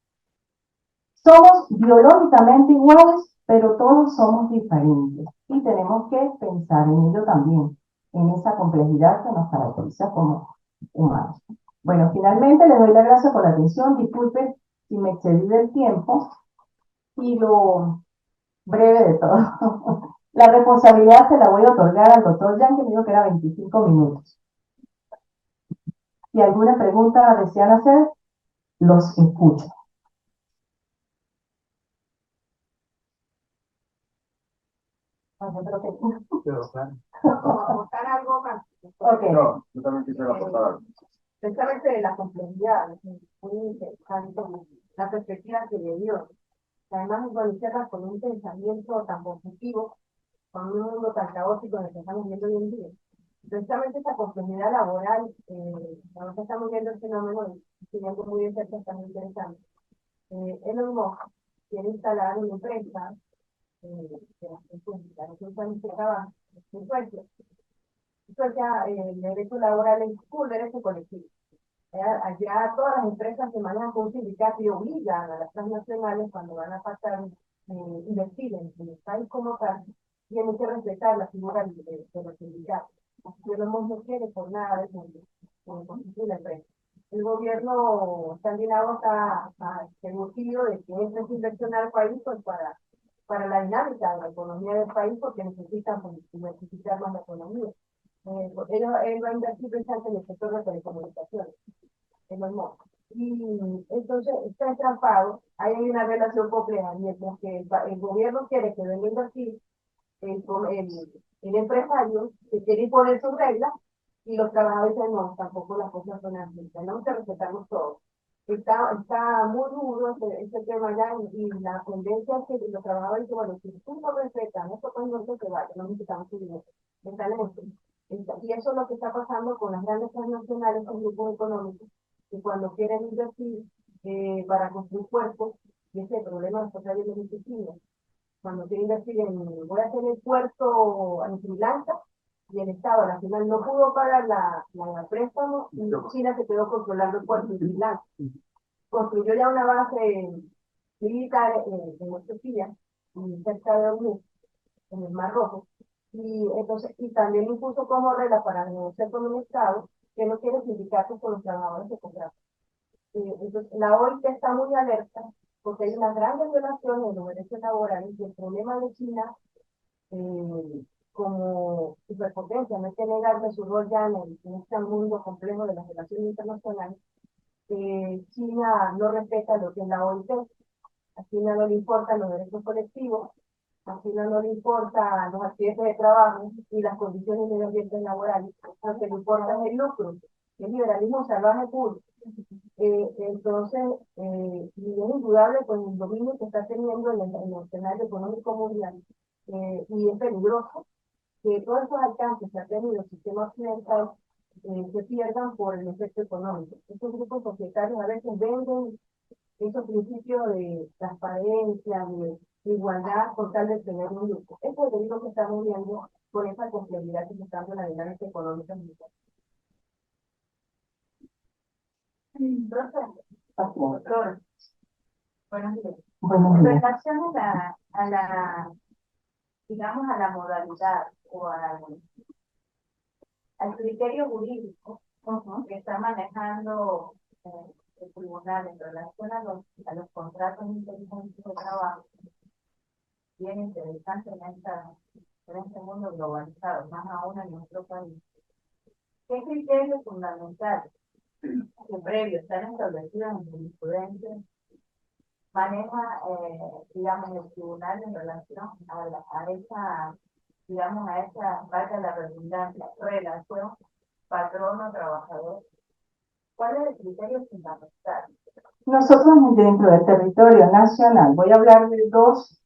Somos biológicamente iguales, pero todos somos diferentes y tenemos que pensar en ello también, en esa complejidad que nos caracteriza como humanos. Bueno, finalmente les doy las gracias por la atención. Disculpen si me excedí del tiempo y lo breve de todo. La responsabilidad se la voy a otorgar al doctor Jan, que me dijo que era 25 minutos. Si alguna pregunta desean hacer, los escucho. Yo creo que Pero, claro. aportar algo más. Okay. No, yo también quisiera aportar algo. Precisamente de la complejidad, es muy interesante la perspectiva que le dio. Además, nos cierra con un pensamiento tan positivo, con un mundo tan caótico en el que estamos viendo hoy en día. Precisamente esa complejidad laboral, cuando estamos viendo el fenómeno, siguiendo muy de cerca, está muy interesante. Elon Musk quiere instalar una empresa de las repúblicas, en Suecia. Suecia, el derecho laboral es un derecho colectivo. Allá todas las empresas se manejan con un sindicato y obligan a las transnacionales cuando van a pasar, invertir en el país como tal, tienen que respetar la figura de los sindicatos. Pero no quiere por nada del mundo constituir la empresa. El gobierno escandinavo está seguro de que es inversión al país pues, para la dinámica de la economía del país porque necesitan diversificar más la economía. Él va a invertir precisamente en el sector de telecomunicaciones. Y entonces está entrampado, ahí hay una relación compleja, mientras que el gobierno quiere que venga a invertir, el empresario que quiere imponer sus reglas, y los trabajadores dicen, no, tampoco las cosas son así, tenemos que respetarnos todos. Está muy duro ese tema ya, y la tendencia es que los trabajadores dicen, bueno, si tú no respetas, esto pues no se vaya, no necesitamos tu dinero. Y eso es lo que está pasando con las grandes transnacionales, con grupos económicos, que cuando quieren invertir para construir puertos, y ese problema está trayendo en China, cuando quieren invertir voy a hacer el puerto en Sri Lanka, y el Estado al final no pudo pagar la préstamo, y China se quedó controlando el puerto en Sri Lanka. Construyó ya una base militar en Etiopía, cerca de Hormuz, en el Mar Rojo, y también impuso como regla para negociar con un Estado que no quiere sindicatos con los trabajadores de contrato. Entonces, la OIT está muy alerta porque hay unas grandes violaciones de los derechos laborales y el problema de China, como superpotencia, no hay que negarle su rol ya en este mundo complejo de las relaciones internacionales. China no respeta lo que es la OIT, a China no le importan los derechos colectivos, Así no le importa los accidentes de trabajo y las condiciones medioambientales laborales, lo que le importa es el lucro, el liberalismo salvaje puro. Entonces, y es indudable con el dominio que está teniendo en el escenario económico mundial, y es peligroso que todos esos alcances que ha tenido el sistema occidental se pierdan por el efecto económico. Estos grupos societarios a veces venden esos principios de transparencia, de igualdad, con tal de tener un lucro. Eso es lo que estamos viendo con esa complejidad que se está dando en la dinámica económica mundial. Doctor, buenos días. Buenos En días. relación digamos, a la modalidad o al criterio jurídico que está manejando el tribunal en relación a los contratos inteligentes de trabajo, bien interesante en este mundo globalizado, más aún en nuestro país. ¿Qué criterios fundamentales que previo están establecidos en jurisprudencia maneja, digamos, el tribunal en relación a esa, digamos, a esa, valga la redundancia, relación patrono-trabajador? ¿Cuál es el criterio fundamental? Nosotros dentro del territorio nacional, voy a hablar de dos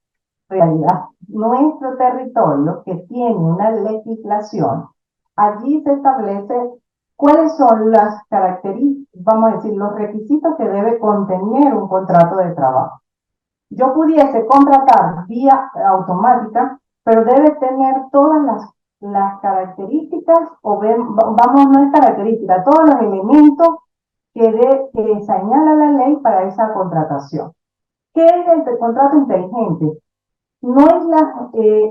realidades. Nuestro territorio, que tiene una legislación, allí se establece cuáles son las características, vamos a decir, los requisitos que debe contener un contrato de trabajo. Yo pudiese contratar vía automática, pero debe tener todas las características, vamos, no es característica, todos los elementos que señala la ley para esa contratación. ¿Qué es el contrato inteligente? No es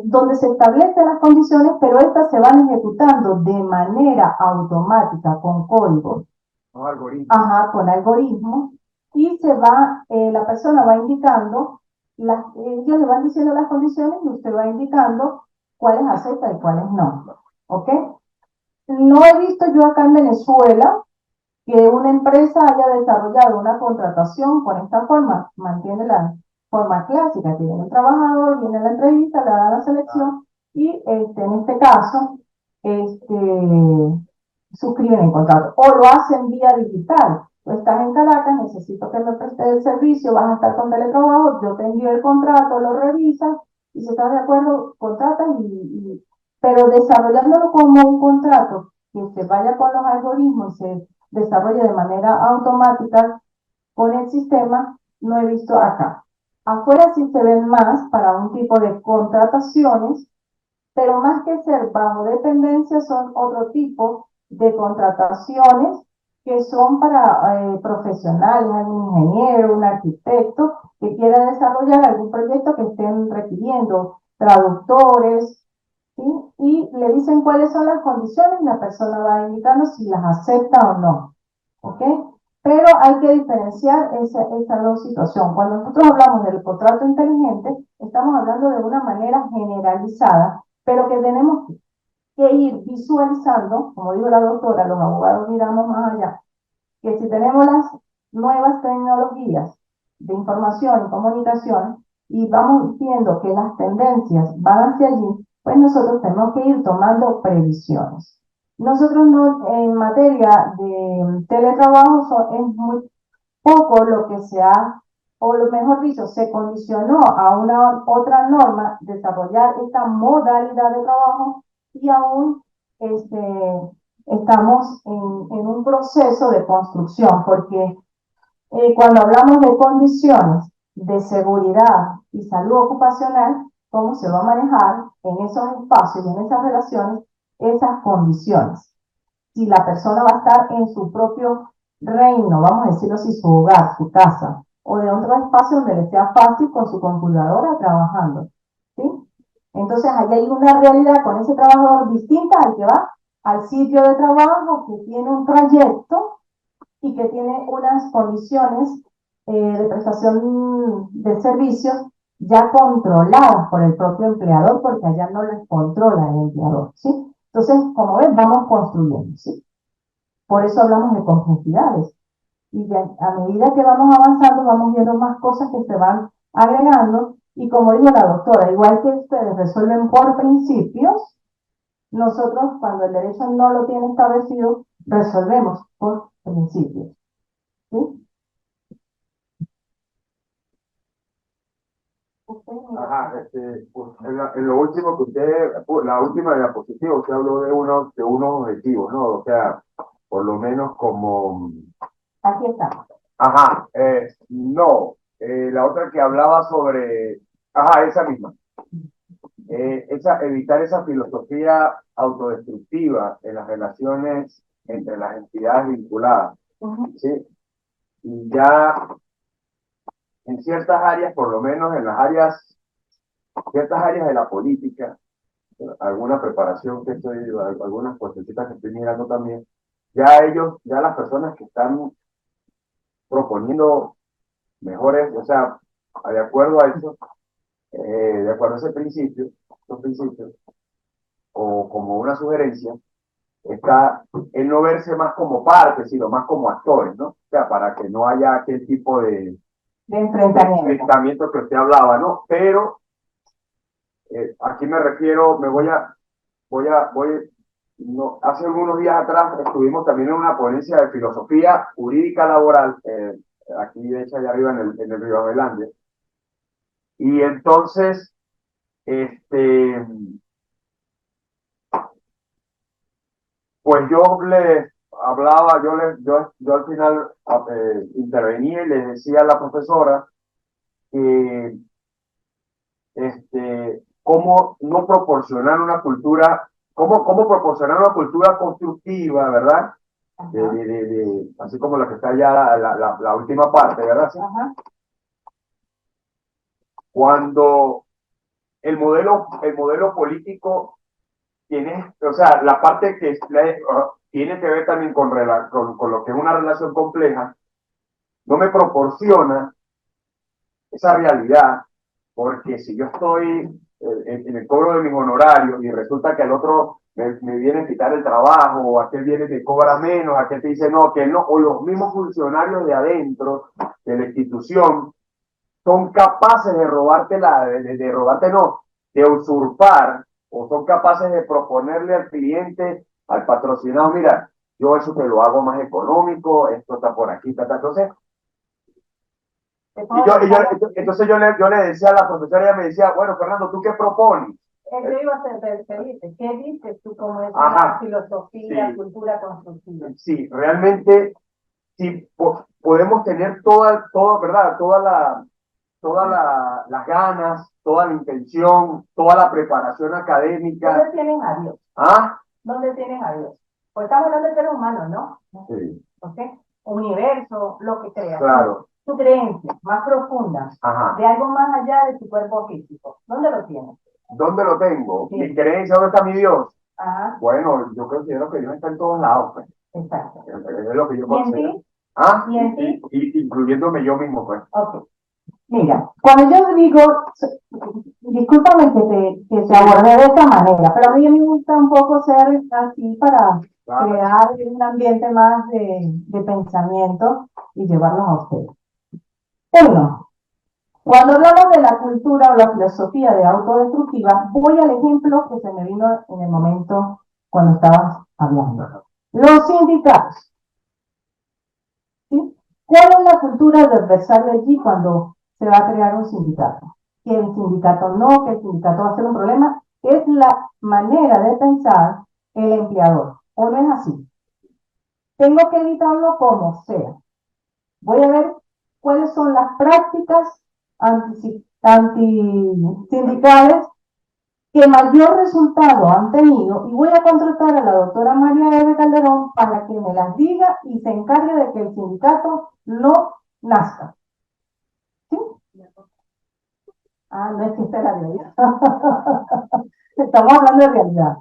donde se establecen las condiciones, pero estas se van ejecutando de manera automática con código. Con algoritmos. Ajá, con algoritmos. Y la persona va indicando, ellos le van diciendo las condiciones y usted va indicando cuáles acepta y cuáles no. ¿Ok? No he visto yo acá en Venezuela que una empresa haya desarrollado una contratación con esta forma, mantiene la forma clásica, que viene el trabajador, viene la entrevista, le da la selección y en este caso suscriben el contrato o lo hacen vía digital. Tú estás en Caracas, necesito que me prestes el servicio, vas a estar con teletrabajo, yo te envío el contrato, lo revisas y si estás de acuerdo, contratas pero desarrollándolo como un contrato que se vaya con los algoritmos y se desarrolle de manera automática con el sistema, no he visto acá. Afuera sí se ven más para un tipo de contrataciones, pero más que ser bajo dependencia son otro tipo de contrataciones que son para profesionales, algún ingeniero, un arquitecto que quiera desarrollar algún proyecto que estén requiriendo traductores, ¿sí? Y le dicen cuáles son las condiciones y la persona va indicando si las acepta o no. ¿Ok? Pero hay que diferenciar esa dos situaciones. Cuando nosotros hablamos del contrato inteligente, estamos hablando de una manera generalizada, pero que tenemos que ir visualizando, como dijo la doctora, los abogados miramos más allá, que si tenemos las nuevas tecnologías de información y comunicación y vamos viendo que las tendencias van hacia allí, pues nosotros tenemos que ir tomando previsiones. Nosotros no, en materia de teletrabajo, es muy poco lo que se ha, o lo mejor dicho, se condicionó a una otra norma desarrollar esta modalidad de trabajo y aún estamos en un proceso de construcción, porque cuando hablamos de condiciones de seguridad y salud ocupacional, cómo se va a manejar en esos espacios y en esas relaciones esas condiciones. Si la persona va a estar en su propio reino, vamos a decirlo así, su hogar, su casa, o de otro espacio donde le sea fácil con su computadora trabajando, ¿sí? Entonces, ahí hay una realidad con ese trabajador distinta al que va al sitio de trabajo, que tiene un trayecto y que tiene unas condiciones de prestación de servicios ya controladas por el propio empleador, porque allá no las controla el empleador, ¿sí? Entonces, como ven, vamos construyendo, ¿sí? Por eso hablamos de complejidades. Y ya, a medida que vamos avanzando, vamos viendo más cosas que se van agregando Y como dijo la doctora, igual que ustedes resuelven por principios, nosotros cuando el derecho no lo tiene establecido, resolvemos por principios. ¿Sí? Ajá, pues, en lo último que usted, pues, la última diapositiva, usted habló de unos objetivos, ¿no? O sea, por lo menos como, Aquí está. ajá, no, la otra que hablaba sobre, ajá, esa misma, evitar esa filosofía autodestructiva en las relaciones entre las entidades vinculadas, ¿sí? Y ya en ciertas áreas, por lo menos en las áreas, ciertas áreas de la política, alguna preparación que estoy, algunas cositas que estoy mirando también, ya ellos, ya las personas que están proponiendo mejores, o sea, de acuerdo a eso, de acuerdo a ese principio, esos principios, o como una sugerencia, está el no verse más como parte, sino más como actores, ¿no? O sea, para que no haya aquel tipo De enfrentamiento. enfrentamiento que usted hablaba, ¿no? Pero aquí me refiero, no, hace algunos días atrás estuvimos también en una ponencia de filosofía jurídica laboral, aquí de hecho allá arriba en el Río Belande, y entonces, pues yo les hablaba, yo al final intervenía y les decía a la profesora que cómo no proporcionar una cultura, cómo proporcionar una cultura constructiva, ¿verdad? Así como la que está ya la última parte, ¿verdad? ¿Sí? Ajá. Cuando el modelo político tiene, o sea, la parte que tiene que ver también con lo que es una relación compleja, no me proporciona esa realidad, porque si yo estoy en el cobro de mis honorarios y resulta que el otro me viene a quitar el trabajo, o aquel viene y me cobra menos, aquel te dice no, que no, o los mismos funcionarios de adentro de la institución son capaces de robarte de robarte no, de usurpar, o son capaces de proponerle al cliente, al patrocinado, mira, yo eso te lo hago más económico, esto está por aquí, está. Entonces, entonces yo le decía a la profesora, ella me decía, bueno, Fernando, ¿tú qué propones? Yo iba a pedirte, ¿qué dices tú como es Ajá, la filosofía, sí, cultura constructiva? sí, realmente, sí, podemos tener ¿verdad? Las ganas, toda la intención, toda la preparación académica. ¿Dónde tienes a Dios? ¿Ah? ¿Dónde tienes a Dios? Pues estamos hablando de seres humanos, ¿no? Sí. ¿Ok? Universo, lo que creas. Claro. Tu creencia más profunda, Ajá. de algo más allá de tu cuerpo físico. ¿Dónde lo tienes? ¿Dónde lo tengo? Sí. Mi creencia, ¿dónde está mi Dios? Ajá. Bueno, yo considero que Dios está en todos lados, pues. Exacto. Es lo que yo ¿Y en considero. ti? ¿Ah? ¿Y en ti? Incluyéndome yo mismo, pues. Ok. Mira, cuando yo digo, discúlpame que te abordé de esta manera, pero a mí me gusta un poco ser así para Claro. crear un ambiente más de pensamiento y llevarnos a ustedes. Uno, cuando hablamos de la cultura o la filosofía de autodestructiva, voy al ejemplo que se me vino en el momento cuando estabas hablando. Los sindicatos. ¿Sí? ¿Cuál es la cultura de adversario allí cuando se va a crear un sindicato? Que el sindicato no, que el sindicato va a ser un problema, es la manera de pensar el empleador. ¿O no es así? Tengo que evitarlo como sea. Voy a ver cuáles son las prácticas antisindicales que mayor resultado han tenido y voy a contratar a la doctora María Eve Calderón para que me las diga y se encargue de que el sindicato no nazca. ¿Sí? Ah, no es que esta es la realidad. Estamos hablando de realidad.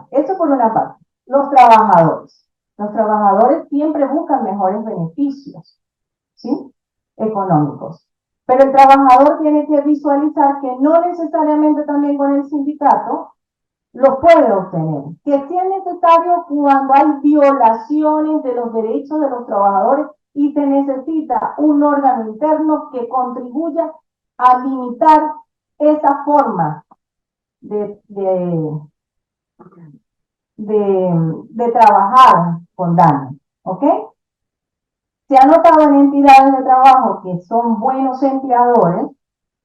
Eso por una parte. Los trabajadores. Los trabajadores siempre buscan mejores beneficios, ¿sí? Económicos. Pero el trabajador tiene que visualizar que no necesariamente también con el sindicato lo puede obtener. Que si es necesario cuando hay violaciones de los derechos de los trabajadores y se necesita un órgano interno que contribuya a limitar esa forma de, de, de trabajar con daño, ¿ok? Se ha notado en entidades de trabajo que son buenos empleadores,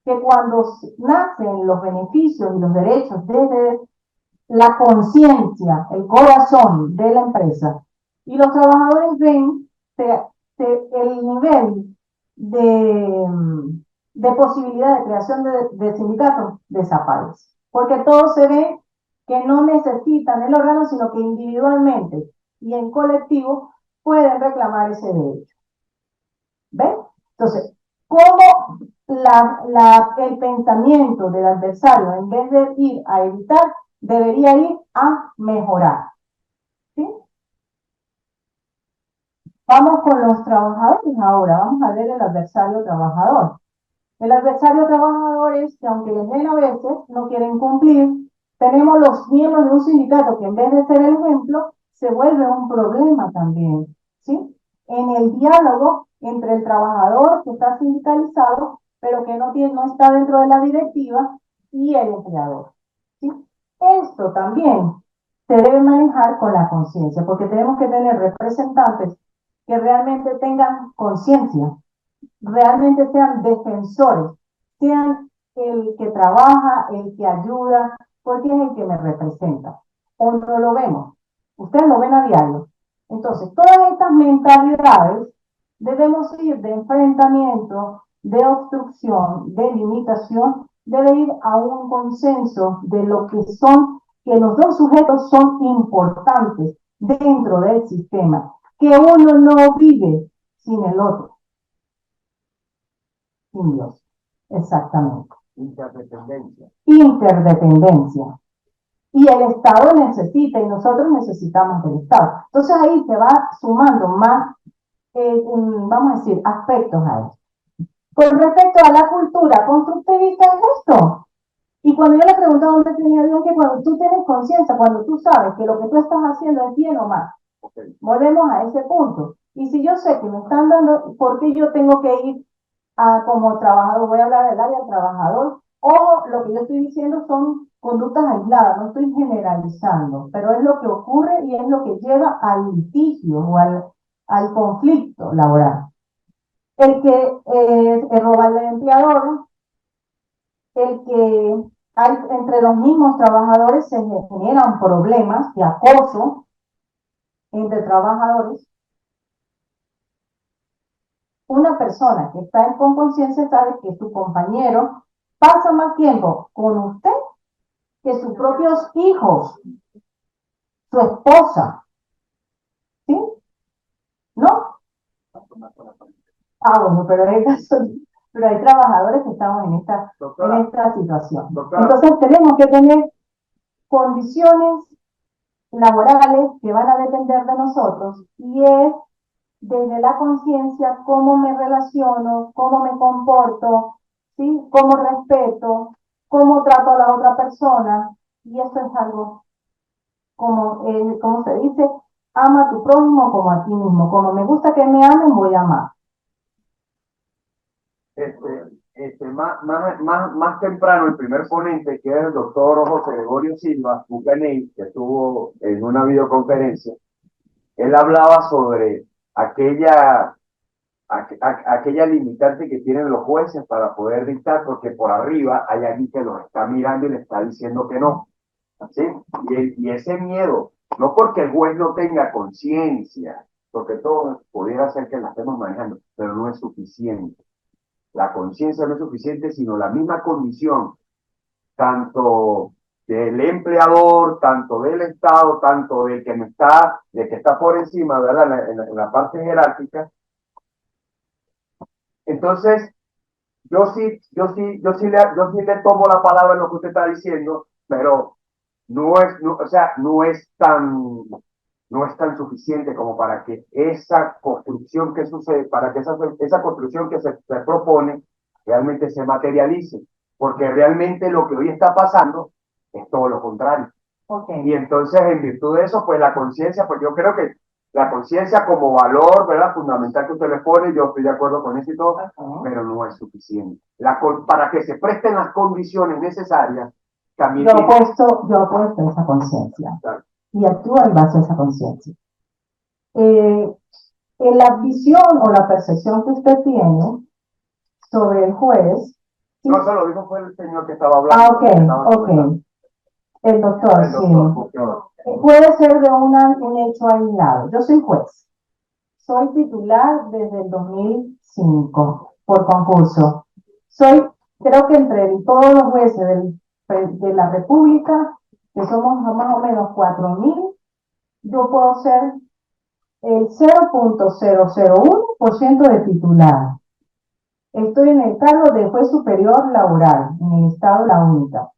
que cuando nacen los beneficios y los derechos desde la conciencia, el corazón de la empresa, y los trabajadores ven el nivel de posibilidad de creación de sindicatos desaparece. Porque todos se ve que no necesitan el órgano, sino que individualmente y en colectivo pueden reclamar ese derecho. ¿Ven? Entonces, ¿cómo el pensamiento del adversario, en vez de ir a evitar, debería ir a mejorar? ¿Sí? Vamos con los trabajadores ahora. Vamos a ver el adversario trabajador. El adversario trabajador es que, aunque les den a veces, no quieren cumplir. Tenemos los miembros de un sindicato que, en vez de ser el ejemplo, se vuelve un problema también. ¿Sí? En el diálogo entre el trabajador que está sindicalizado, pero que no está dentro de la directiva, y el empleador. ¿Sí? Esto también se debe manejar con la conciencia, porque tenemos que tener representantes que realmente tengan conciencia, realmente sean defensores, sean el que trabaja, el que ayuda, porque es el que me representa. O no lo vemos. Ustedes lo ven a diario. Entonces, todas estas mentalidades debemos ir de enfrentamiento, de obstrucción, de limitación, debe ir a un consenso de lo que son, que los dos sujetos son importantes dentro del sistema, que uno no vive sin el otro, sin Dios. Exactamente. Interdependencia. Interdependencia. Y el Estado necesita, y nosotros necesitamos del Estado. Entonces ahí se va sumando más, vamos a decir, aspectos a eso. Con respecto a la cultura constructivista es esto. Y cuando yo le pregunto dónde tenía Dios, que cuando tú tienes conciencia, cuando tú sabes que lo que tú estás haciendo es bien o mal, volvemos a ese punto. Y si yo sé que me están dando, ¿por qué yo tengo que ir como trabajador? Voy a hablar del área del trabajador, o lo que yo estoy diciendo son conductas aisladas, no estoy generalizando, pero es lo que ocurre y es lo que lleva al litigio o al conflicto laboral. El que roba al empleador, el que hay entre los mismos trabajadores se generan problemas de acoso entre trabajadores. Una persona que está con conciencia sabe que su compañero pasa más tiempo con usted que sus propios hijos, su esposa. ¿Sí? ¿No? Bueno, pero hay trabajadores que estamos en esta situación. Entonces tenemos que tener condiciones laborales que van a depender de nosotros, y es desde la conciencia cómo me relaciono, cómo me comporto, ¿sí? Cómo respeto, cómo trato a la otra persona, y eso es algo como se dice, ama a tu prójimo como a ti mismo. Como me gusta que me amen, voy a amar. Más temprano, el primer ponente, que es el doctor José Gregorio Silva Bucaney, que estuvo en una videoconferencia, él hablaba sobre aquella limitante que tienen los jueces para poder dictar, porque por arriba hay alguien que los está mirando y le está diciendo que no. ¿Sí? Y ese miedo, no porque el juez no tenga conciencia, porque todo pudiera ser que la estemos manejando, pero no es suficiente. La conciencia no es suficiente, sino la misma condición, tanto del empleador, tanto del Estado, tanto del que está por encima, ¿verdad? En la parte jerárquica. Entonces, yo sí le tomo la palabra en lo que usted está diciendo, pero no es tan suficiente como para que esa construcción que sucede, para que esa construcción que se propone realmente se materialice, porque realmente lo que hoy está pasando es todo lo contrario. Okay. Y entonces, en virtud de eso, pues la conciencia, pues yo creo que La conciencia como valor, ¿verdad? Fundamental que usted le pone, yo estoy de acuerdo con eso y todo, pero no es suficiente. Para que se presten las condiciones necesarias, también yo apuesto esa conciencia y actúo en base a esa conciencia. En la visión o la percepción que usted tiene sobre el juez. ¿Sí? No, eso lo dijo fue el señor que estaba hablando. Ok. El doctor, el doctor, sí. Puede ser de un hecho aislado. Yo soy juez. Soy titular desde el 2005 por concurso. Creo que entre todos los jueces de la República, que somos más o menos 4.000, yo puedo ser el 0.001% de titular. Estoy en el cargo de juez superior laboral en el estado La Única.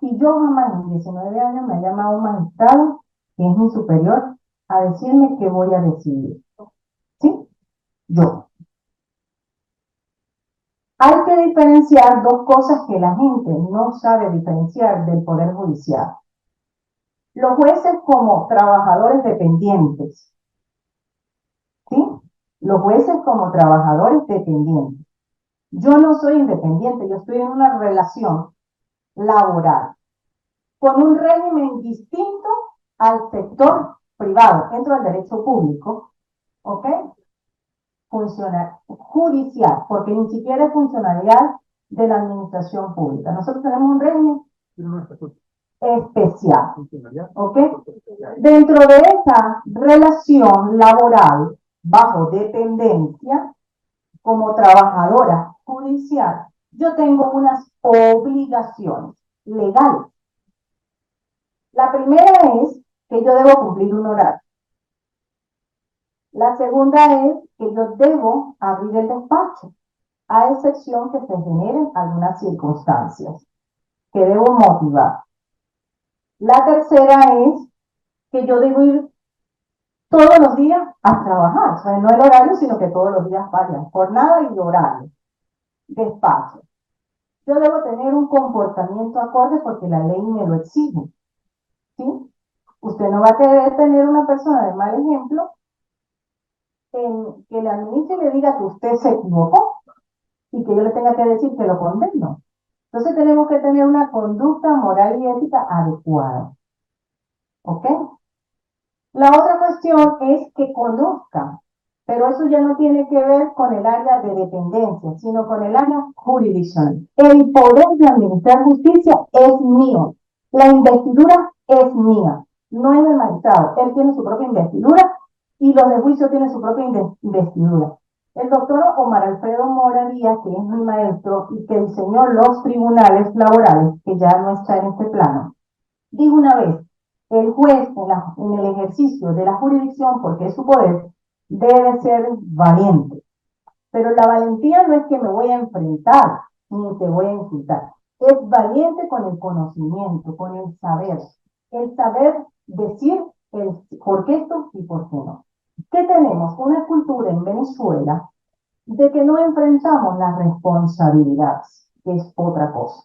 Y yo jamás en 19 años me ha llamado un magistrado, que es mi superior, a decirme qué voy a decidir. ¿Sí? Yo. Hay que diferenciar dos cosas que la gente no sabe diferenciar del Poder Judicial. Los jueces como trabajadores dependientes. ¿Sí? Los jueces como trabajadores dependientes. Yo no soy independiente, yo estoy en una relación laboral con un régimen distinto al sector privado, dentro del derecho público, ¿ok? Judicial, porque ni siquiera es funcionalidad de la administración pública. Nosotros tenemos un régimen especial, ¿ok? Dentro de esa relación laboral bajo dependencia, como trabajadora judicial, yo tengo unas obligaciones legales. La primera es que yo debo cumplir un horario. La segunda es que yo debo abrir el despacho, a excepción que se generen algunas circunstancias que debo motivar. La tercera es que yo debo ir todos los días a trabajar, o sea, no el horario, sino que todos los días vayan, jornada y horario, despacho. Yo debo tener un comportamiento acorde porque la ley me lo exige, ¿sí? Usted no va a querer tener una persona de mal ejemplo que le administre y le diga que usted se equivocó y que yo le tenga que decir que lo condeno. Entonces tenemos que tener una conducta moral y ética adecuada. ¿Ok? La otra cuestión es que conozca, pero eso ya no tiene que ver con el área de dependencia, sino con el área jurisdiccional. El poder de administrar justicia es mío. La investidura es mía, no es del magistrado. Él tiene su propia investidura y los de juicio tienen su propia investidura. El doctor Omar Alfredo Mora Díaz, que es mi maestro y que diseñó los tribunales laborales, que ya no está en este plano, dijo una vez: el juez en el ejercicio de la jurisdicción, porque es su poder, debe ser valiente. Pero la valentía no es que me voy a enfrentar ni te voy a insultar. Es valiente con el conocimiento, con el saber decir el por qué esto y por qué no. ¿Qué tenemos? Una cultura en Venezuela de que no enfrentamos las responsabilidades, que es otra cosa.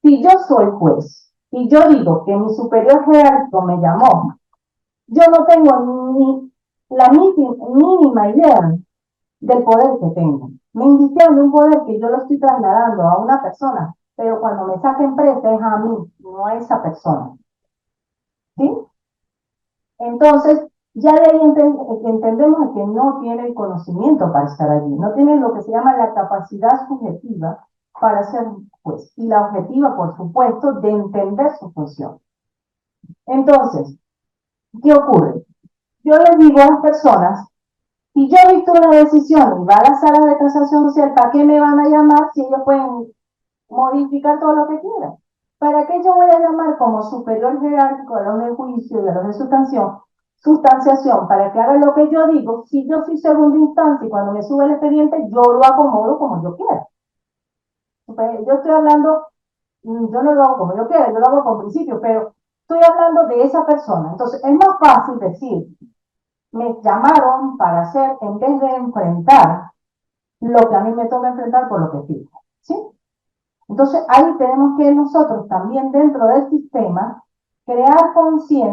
Si yo soy juez y yo digo que mi superior jerárquico me llamó, yo no tengo ni la mínima idea del poder que tengo. Me indicieron de un poder que yo lo estoy trasladando a una persona, pero cuando me saquen presa es a mí, no a esa persona. ¿Sí? Entonces, ya de ahí entendemos que no tiene el conocimiento para estar allí, no tiene lo que se llama la capacidad subjetiva para ser juez, y la objetiva, por supuesto, de entender su función. Entonces, ¿qué ocurre? Yo les digo a las personas: si yo he visto una decisión y va a la sala de casación social, ¿para qué me van a llamar si ellos pueden modificar todo lo que quieran? ¿Para qué yo voy a llamar como superior jerárquico a los de juicio y a los de sustanciación para que hagan lo que yo digo, si yo soy segunda instancia y cuando me sube el expediente yo lo acomodo como yo quiera? Yo estoy hablando, yo no lo hago como yo quiera, yo lo hago con principio, pero estoy hablando de esa persona. Entonces es más fácil decir: me llamaron para hacer, en vez de enfrentar lo que a mí me toca enfrentar por lo que fijo, ¿sí? Entonces ahí tenemos que nosotros también, dentro del sistema, crear conciencia